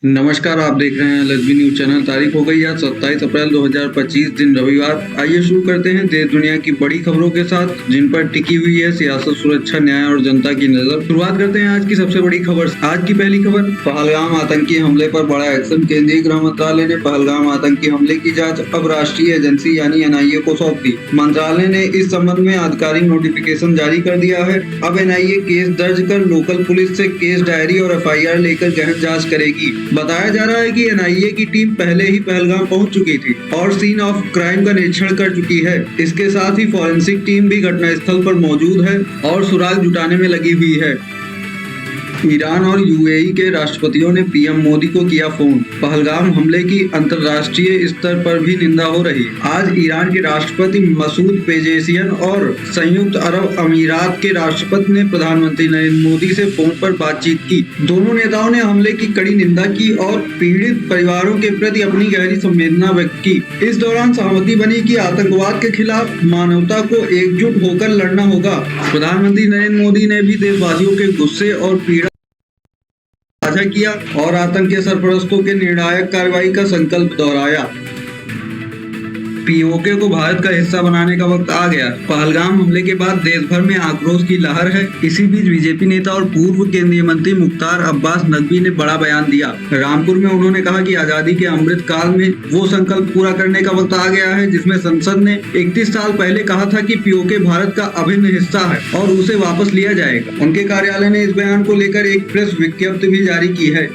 नमस्कार, आप देख रहे हैं एलएसबी न्यूज चैनल। तारीख हो गई आज 27 अप्रैल 2025 दिन रविवार। आइए शुरू करते हैं देश दुनिया की बड़ी खबरों के साथ, जिन पर टिकी हुई है सियासत, सुरक्षा, न्याय और जनता की नजर। शुरुआत करते हैं आज की सबसे बड़ी खबर। आज की पहली खबर, पहलगाम आतंकी हमले पर बड़ा एक्शन। केंद्रीय गृह मंत्रालय ने पहलगाम आतंकी हमले की जाँच अब राष्ट्रीय एजेंसी यानी एनआईए को सौंप दी। मंत्रालय ने इस संबंध में आधिकारिक नोटिफिकेशन जारी कर दिया है। अब एनआईए केस दर्ज कर लोकल पुलिस से केस डायरी और एफआईआर लेकर गहन जाँच करेगी। बताया जा रहा है कि एनआईए की टीम पहले ही पहलगाम पहुंच चुकी थी और सीन ऑफ क्राइम का निरीक्षण कर चुकी है। इसके साथ ही फॉरेंसिक टीम भी घटनास्थल पर मौजूद है और सुराग जुटाने में लगी हुई है। ईरान और यूएई के राष्ट्रपतियों ने पीएम मोदी को किया फोन। पहलगाम हमले की अंतर्राष्ट्रीय स्तर पर भी निंदा हो रही। आज ईरान के राष्ट्रपति मसूद पेजेशियन और संयुक्त अरब अमीरात के राष्ट्रपति ने प्रधानमंत्री नरेंद्र मोदी से फोन पर बातचीत की। दोनों नेताओं ने हमले की कड़ी निंदा की और पीड़ित परिवारों के प्रति अपनी गहरी संवेदना व्यक्त की। इस दौरान सहमति बनी कि आतंकवाद के खिलाफ मानवता को एकजुट होकर लड़ना होगा। प्रधानमंत्री नरेंद्र मोदी ने भी देशवासियों के गुस्से और पीड़ा साझा किया और आतंक के सरपरस्तों के निर्णायक कार्रवाई का संकल्प दोहराया। पीओके को भारत का हिस्सा बनाने का वक्त आ गया। पहलगाम हमले के बाद देश भर में आक्रोश की लहर है। इसी बीच बीजेपी नेता और पूर्व केंद्रीय मंत्री मुख्तार अब्बास नकवी ने बड़ा बयान दिया। रामपुर में उन्होंने कहा कि आजादी के अमृत काल में वो संकल्प पूरा करने का वक्त आ गया है जिसमें संसद ने 31 साल पहले कहा था कि पीओके भारत का अभिन्न हिस्सा है और उसे वापस लिया जाएगा। उनके कार्यालय ने इस बयान को लेकर एक प्रेस विज्ञप्ति भी जारी की है।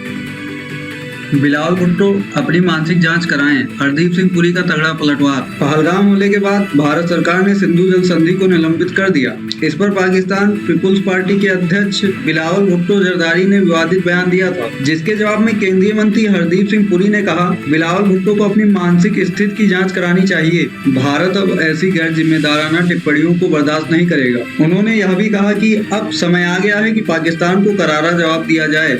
बिलावल भुट्टो अपनी मानसिक जांच कराएं, हरदीप सिंह पुरी का तगड़ा पलटवार। पहलगाम हमले के बाद भारत सरकार ने सिंधु जल संधि को निलंबित कर दिया। इस पर पाकिस्तान पीपुल्स पार्टी के अध्यक्ष बिलावल भुट्टो जरदारी ने विवादित बयान दिया था, जिसके जवाब में केंद्रीय मंत्री हरदीप सिंह पुरी ने कहा, बिलावल भुट्टो को अपनी मानसिक स्थिति की जाँच करानी चाहिए। भारत अब ऐसी गैर जिम्मेदाराना टिप्पणियों को बर्दाश्त नहीं करेगा। उन्होंने यह भी कहा कि अब समय आ गया है कि पाकिस्तान को करारा जवाब दिया जाए।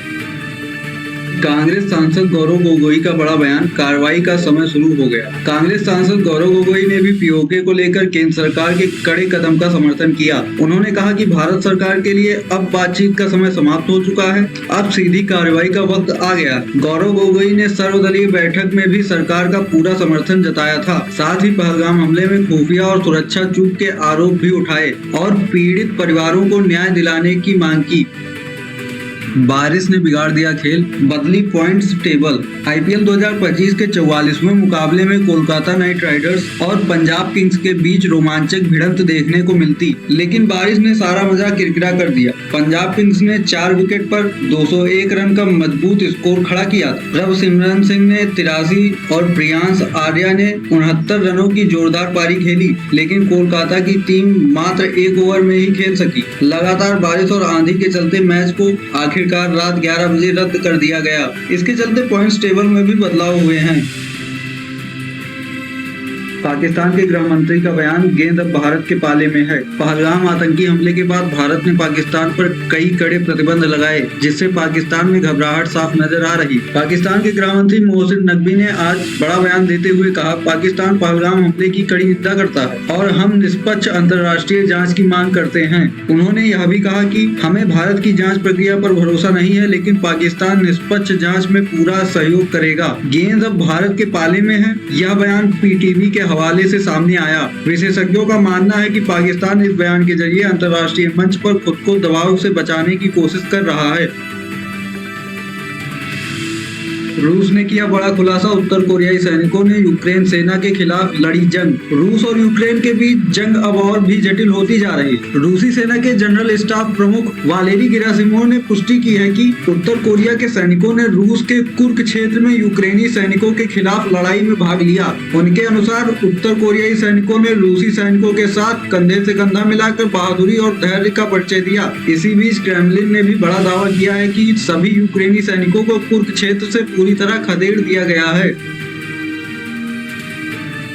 कांग्रेस सांसद गौरव गोगोई का बड़ा बयान, कार्रवाई का समय शुरू हो गया। कांग्रेस सांसद गौरव गोगोई ने भी पीओके को लेकर केंद्र सरकार के कड़े कदम का समर्थन किया। उन्होंने कहा कि भारत सरकार के लिए अब बातचीत का समय समाप्त हो चुका है, अब सीधी कार्रवाई का वक्त आ गया। गौरव गोगोई ने सर्वदलीय बैठक में भी सरकार का पूरा समर्थन जताया था। साथ ही पहलगाम हमले में खुफिया और सुरक्षा चूक के आरोप भी उठाए और पीड़ित परिवारों को न्याय दिलाने की मांग की। बारिश ने बिगाड़ दिया खेल, बदली पॉइंट्स टेबल। आईपीएल 2025 के 44वें मुकाबले में कोलकाता नाइट राइडर्स और पंजाब किंग्स के बीच रोमांचक भिड़ंत देखने को मिलती, लेकिन बारिश ने सारा मजा किरकिरा कर दिया। पंजाब किंग्स ने 4 विकेट पर 201 रन का मजबूत स्कोर खड़ा किया। रविसिमरन सिंह ने 83 और प्रियांश आर्या ने 69 रनों की जोरदार पारी खेली, लेकिन कोलकाता की टीम मात्र 1 ओवर में ही खेल सकी। लगातार बारिश और आंधी के चलते मैच को आखिरकार रात 11 बजे रद्द कर दिया गया। इसके चलते पॉइंट्स टेबल में भी बदलाव हुए हैं। पाकिस्तान के गृह मंत्री का बयान, गेंद अब भारत के पाले में है। पहलगाम आतंकी हमले के बाद भारत ने पाकिस्तान पर कई कड़े प्रतिबंध लगाए, जिससे पाकिस्तान में घबराहट साफ नजर आ रही। पाकिस्तान के गृह मंत्री मोहसिन नकवी ने आज बड़ा बयान देते हुए कहा, पाकिस्तान पहलगाम हमले की कड़ी निंदा करता है और हम निष्पक्ष अंतर्राष्ट्रीय जाँच की मांग करते हैं। उन्होंने यह भी कहा कि हमें भारत की जाँच प्रक्रिया पर भरोसा नहीं है, लेकिन पाकिस्तान निष्पक्ष जाँच में पूरा सहयोग करेगा। गेंद अब भारत के पाले में है। यह बयान पीटीवी के हवाले से सामने आया। विशेषज्ञों का मानना है कि पाकिस्तान इस बयान के जरिए अंतर्राष्ट्रीय मंच पर खुद को दबाव से बचाने की कोशिश कर रहा है। रूस ने किया बड़ा खुलासा, उत्तर कोरियाई सैनिकों ने यूक्रेन सेना के खिलाफ लड़ी जंग। रूस और यूक्रेन के बीच जंग अब और भी जटिल होती जा रही। रूसी सेना के जनरल स्टाफ प्रमुख वालेरी गेरासिमोव ने पुष्टि की है कि उत्तर कोरिया के सैनिकों ने रूस के कुर्क क्षेत्र में यूक्रेनी सैनिकों के खिलाफ लड़ाई में भाग लिया। उनके अनुसार उत्तर कोरियाई सैनिकों ने रूसी सैनिकों के साथ कंधे से कंधा मिलाकर बहादुरी और धैर्य का परिचय दिया। इसी बीच क्रेमलिन ने भी बड़ा दावा किया है कि सभी यूक्रेनी सैनिकों को कुर्क क्षेत्र से पूरी तरह खदेड़ दिया गया है।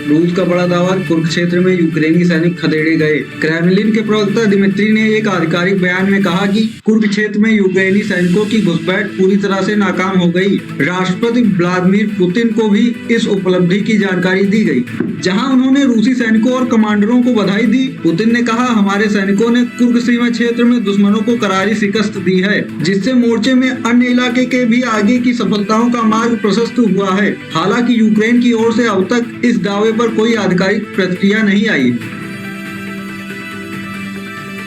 रूस का बड़ा दावा, कुरुक्षेत्र में यूक्रेनी सैनिक खदेड़े गए। क्रेमलिन के प्रवक्ता दिमित्री ने एक आधिकारिक बयान में कहा कि कुरुक्षेत्र में यूक्रेनी सैनिकों की घुसपैठ पूरी तरह से नाकाम हो गई। राष्ट्रपति व्लादिमीर पुतिन को भी इस उपलब्धि की जानकारी दी गई, जहां उन्होंने रूसी सैनिकों और कमांडरों को बधाई दी। पुतिन ने कहा, हमारे सैनिकों ने कुर्ग सीमा क्षेत्र में दुश्मनों को करारी शिकस्त दी है, जिससे मोर्चे में अन्य इलाके के भी आगे की सफलताओं का मार्ग प्रशस्त हुआ है। हालांकि यूक्रेन की ओर से अब तक इस दावे पर कोई आधिकारिक प्रतिक्रिया नहीं आई।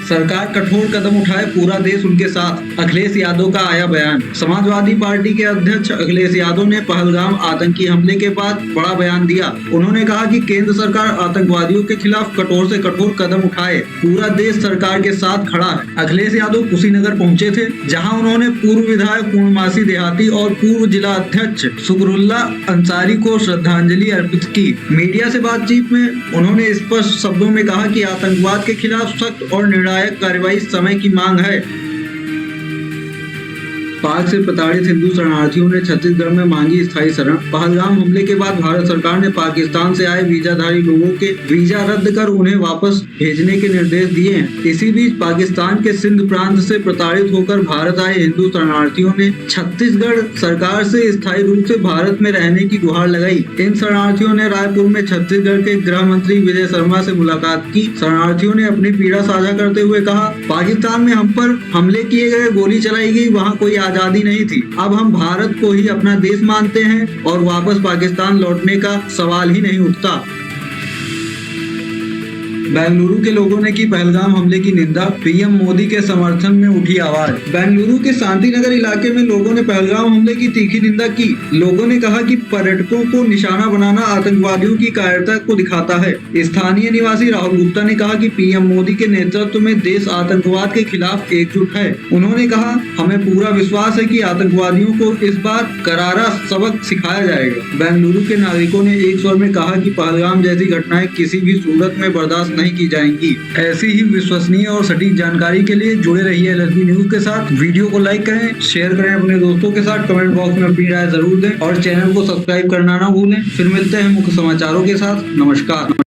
सरकार कठोर कदम उठाए, पूरा देश उनके साथ, अखिलेश यादव का आया बयान। समाजवादी पार्टी के अध्यक्ष अखिलेश यादव ने पहलगाम आतंकी हमले के बाद बड़ा बयान दिया। उन्होंने कहा कि केंद्र सरकार आतंकवादियों के खिलाफ कठोर से कठोर कदम उठाए, पूरा देश सरकार के साथ खड़ा है। अखिलेश यादव कुशीनगर पहुंचे थे, जहां उन्होंने पूर्व विधायक पूर्णमासी देहाती और पूर्व जिला अध्यक्ष शुक्रुल्ला अंसारी को श्रद्धांजलि अर्पित की। मीडिया से बातचीत में उन्होंने स्पष्ट शब्दों में कहा कि आतंकवाद के खिलाफ सख्त और निर्णायक कार्रवाई समय की मांग है। पाक से प्रताड़ित हिंदू शरणार्थियों ने छत्तीसगढ़ में मांगी स्थायी शरण। पहलगाम हमले के बाद भारत सरकार ने पाकिस्तान से आए वीजाधारी लोगों के वीजा रद्द कर उन्हें वापस भेजने के निर्देश दिए हैं। इसी बीच पाकिस्तान के सिंध प्रांत से प्रताड़ित होकर भारत आए हिंदू शरणार्थियों ने छत्तीसगढ़ सरकार से स्थायी रूप से भारत में रहने की गुहार लगाई। इन शरणार्थियों ने रायपुर में छत्तीसगढ़ के गृह मंत्री विजय शर्मा से मुलाकात की। शरणार्थियों ने अपनी पीड़ा साझा करते हुए कहा, पाकिस्तान में हम पर हमले किए गए, गोली चलाई गई, वहाँ कोई आजादी नहीं थी। अब हम भारत को ही अपना देश मानते हैं और वापस पाकिस्तान लौटने का सवाल ही नहीं उठता। बेंगलुरु के लोगों ने की पहलगाम हमले की निंदा, पीएम मोदी के समर्थन में उठी आवाज। बेंगलुरु के शांतिनगर इलाके में लोगों ने पहलगाम हमले की तीखी निंदा की। लोगों ने कहा कि पर्यटकों को निशाना बनाना आतंकवादियों की कायरता को दिखाता है। स्थानीय निवासी राहुल गुप्ता ने कहा कि पीएम मोदी के नेतृत्व में देश आतंकवाद के खिलाफ एकजुट है। उन्होंने कहा, हमें पूरा विश्वास है कि आतंकवादियों को इस बार करारा सबक सिखाया जाएगा। बेंगलुरु के नागरिकों ने एक स्वर में कहा कि पहलगाम जैसी घटनाएं किसी भी सूरत में बर्दाश्त नहीं की जाएंगी। ऐसी ही विश्वसनीय और सटीक जानकारी के लिए जुड़े रहिए LSB न्यूज के साथ। वीडियो को लाइक करें, शेयर करें अपने दोस्तों के साथ, कमेंट बॉक्स में अपनी राय जरूर दें और चैनल को सब्सक्राइब करना ना भूलें। फिर मिलते हैं मुख्य समाचारों के साथ। नमस्कार।